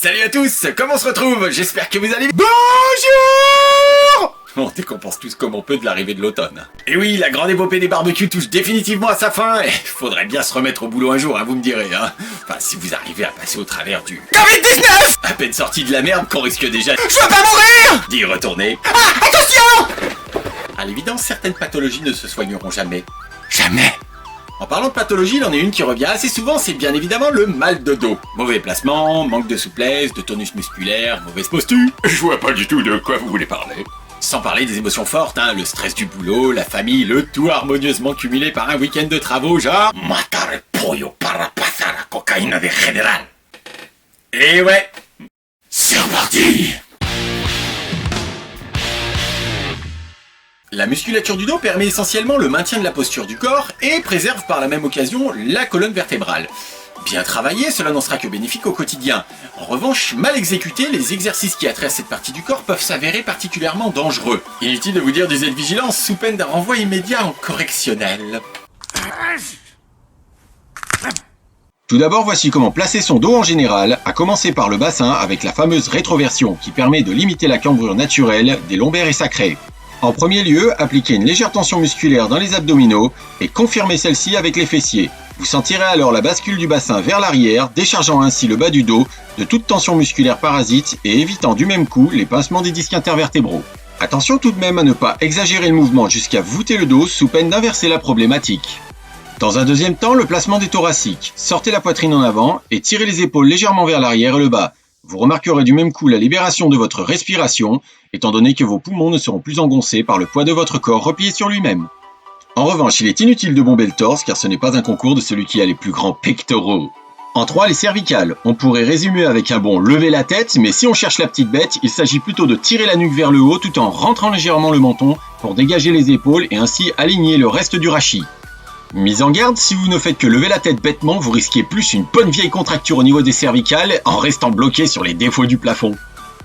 Salut à tous, comment on se retrouve? J'espère que vous allez... Bonjour! On décompense tous comme on peut de l'arrivée de l'automne. Et oui, la grande épopée des barbecues touche définitivement à sa fin, et faudrait bien se remettre au boulot un jour, hein, vous me direz, hein. Enfin, si vous arrivez à passer au travers du... Covid-19! À peine sorti de la merde qu'on risque déjà... Je veux pas mourir! D'y retourner. Ah, attention! À l'évidence, certaines pathologies ne se soigneront jamais. Jamais! En parlant de pathologie, il en est une qui revient assez souvent, c'est bien évidemment le mal de dos. Mauvais placement, manque de souplesse, de tonus musculaire, mauvaise posture. Je vois pas du tout de quoi vous voulez parler. Sans parler des émotions fortes, hein, le stress du boulot, la famille, le tout harmonieusement cumulé par un week-end de travaux, genre... Matar el pollo para pasar la cocaïna de général. Et ouais, c'est reparti. La musculature du dos permet essentiellement le maintien de la posture du corps et préserve par la même occasion la colonne vertébrale. Bien travaillé, cela n'en sera que bénéfique au quotidien. En revanche, mal exécutés, les exercices qui attraient cette partie du corps peuvent s'avérer particulièrement dangereux. Inutile de vous dire d'user de vigilance sous peine d'un renvoi immédiat en correctionnel. Tout d'abord, voici comment placer son dos en général, à commencer par le bassin avec la fameuse rétroversion qui permet de limiter la cambrure naturelle des lombaires et sacrés. En premier lieu, appliquez une légère tension musculaire dans les abdominaux et confirmez celle-ci avec les fessiers. Vous sentirez alors la bascule du bassin vers l'arrière, déchargeant ainsi le bas du dos de toute tension musculaire parasite et évitant du même coup les pincements des disques intervertébraux. Attention tout de même à ne pas exagérer le mouvement jusqu'à voûter le dos sous peine d'inverser la problématique. Dans un deuxième temps, le placement des thoraciques. Sortez la poitrine en avant et tirez les épaules légèrement vers l'arrière et le bas. Vous remarquerez du même coup la libération de votre respiration, étant donné que vos poumons ne seront plus engoncés par le poids de votre corps replié sur lui-même. En revanche, il est inutile de bomber le torse car ce n'est pas un concours de celui qui a les plus grands pectoraux. En 3, les cervicales. On pourrait résumer avec un bon lever la tête, mais si on cherche la petite bête, il s'agit plutôt de tirer la nuque vers le haut tout en rentrant légèrement le menton pour dégager les épaules et ainsi aligner le reste du rachis. Mise en garde, si vous ne faites que lever la tête bêtement, vous risquez plus une bonne vieille contracture au niveau des cervicales en restant bloqué sur les défauts du plafond.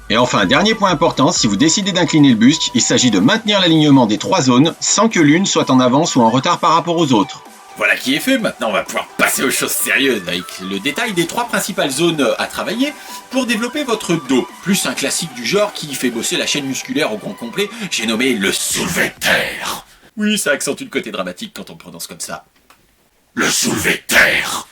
Et enfin, dernier point important, si vous décidez d'incliner le buste, il s'agit de maintenir l'alignement des 3 zones sans que l'une soit en avance ou en retard par rapport aux autres. Voilà qui est fait, maintenant on va pouvoir passer aux choses sérieuses avec le détail des 3 principales zones à travailler pour développer votre dos. Plus un classique du genre qui fait bosser la chaîne musculaire au grand complet, j'ai nommé le soulevé de terre. Oui, ça accentue le côté dramatique quand on prononce comme ça. Le soulevé de terre.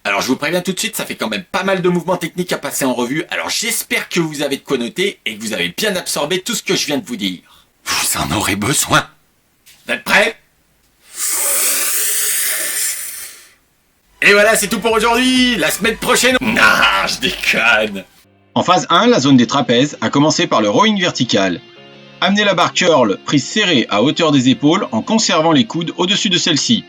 Alors je vous préviens tout de suite, ça fait quand même pas mal de mouvements techniques à passer en revue, alors j'espère que vous avez de quoi noter et que vous avez bien absorbé tout ce que je viens de vous dire. Vous en aurez besoin. Vous êtes prêts? Et voilà, c'est tout pour aujourd'hui. La semaine prochaine... Non, je déconne. En phase 1, la zone des trapèzes, à commencer par le rowing vertical. Amenez la barre curl prise serrée à hauteur des épaules en conservant les coudes au-dessus de celle-ci.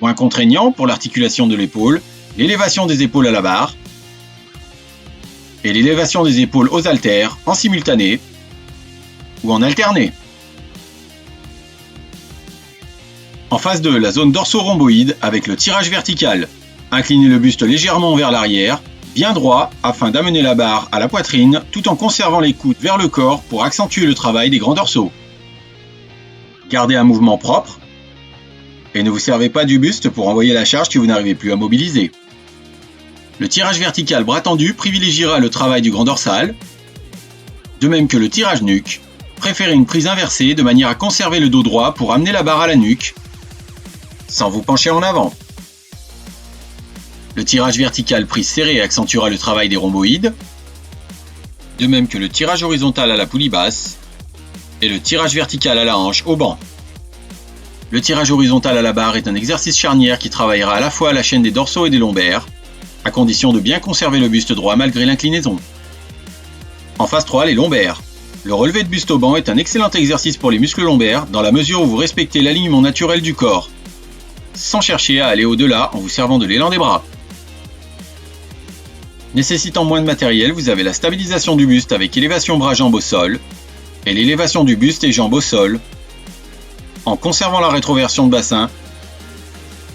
Point contraignant pour l'articulation de l'épaule, l'élévation des épaules à la barre et l'élévation des épaules aux haltères en simultané ou en alterné. En phase 2, la zone dorso-rhomboïde avec le tirage vertical. Inclinez le buste légèrement vers l'arrière, bien droit afin d'amener la barre à la poitrine tout en conservant les coudes vers le corps pour accentuer le travail des grands dorsaux. Gardez un mouvement propre et ne vous servez pas du buste pour envoyer la charge que vous n'arrivez plus à mobiliser. Le tirage vertical bras tendu privilégiera le travail du grand dorsal, de même que le tirage nuque. Préférez une prise inversée de manière à conserver le dos droit pour amener la barre à la nuque sans vous pencher en avant. Le tirage vertical prise serrée accentuera le travail des rhomboïdes, de même que le tirage horizontal à la poulie basse et le tirage vertical à la hanche au banc. Le tirage horizontal à la barre est un exercice charnière qui travaillera à la fois la chaîne des dorsaux et des lombaires, à condition de bien conserver le buste droit malgré l'inclinaison. En phase 3, les lombaires. Le relevé de buste au banc est un excellent exercice pour les muscles lombaires dans la mesure où vous respectez l'alignement naturel du corps, sans chercher à aller au-delà en vous servant de l'élan des bras. Nécessitant moins de matériel, vous avez la stabilisation du buste avec élévation bras-jambes au sol et l'élévation du buste et jambes au sol en conservant la rétroversion de bassin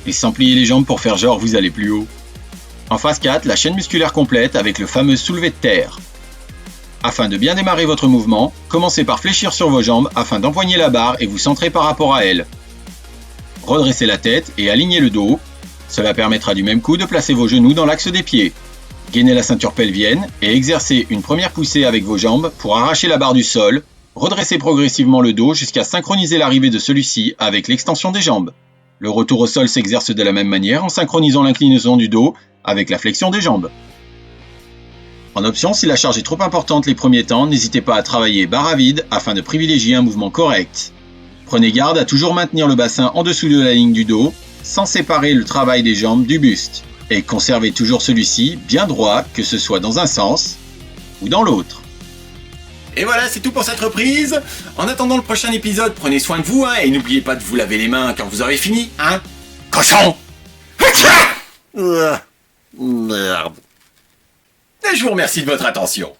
et sans plier les jambes pour faire genre vous allez plus haut. En phase 4, la chaîne musculaire complète avec le fameux soulevé de terre. Afin de bien démarrer votre mouvement, commencez par fléchir sur vos jambes afin d'empoigner la barre et vous centrer par rapport à elle. Redressez la tête et alignez le dos. Cela permettra du même coup de placer vos genoux dans l'axe des pieds. Gainez la ceinture pelvienne et exercez une première poussée avec vos jambes pour arracher la barre du sol. Redressez progressivement le dos jusqu'à synchroniser l'arrivée de celui-ci avec l'extension des jambes. Le retour au sol s'exerce de la même manière en synchronisant l'inclinaison du dos avec la flexion des jambes. En option, si la charge est trop importante les premiers temps, n'hésitez pas à travailler barre à vide afin de privilégier un mouvement correct. Prenez garde à toujours maintenir le bassin en dessous de la ligne du dos, sans séparer le travail des jambes du buste. Et conservez toujours celui-ci bien droit, que ce soit dans un sens ou dans l'autre. Et voilà, c'est tout pour cette reprise. En attendant le prochain épisode, prenez soin de vous, hein, et n'oubliez pas de vous laver les mains quand vous aurez fini, hein. Cochon! Merde. Et je vous remercie de votre attention.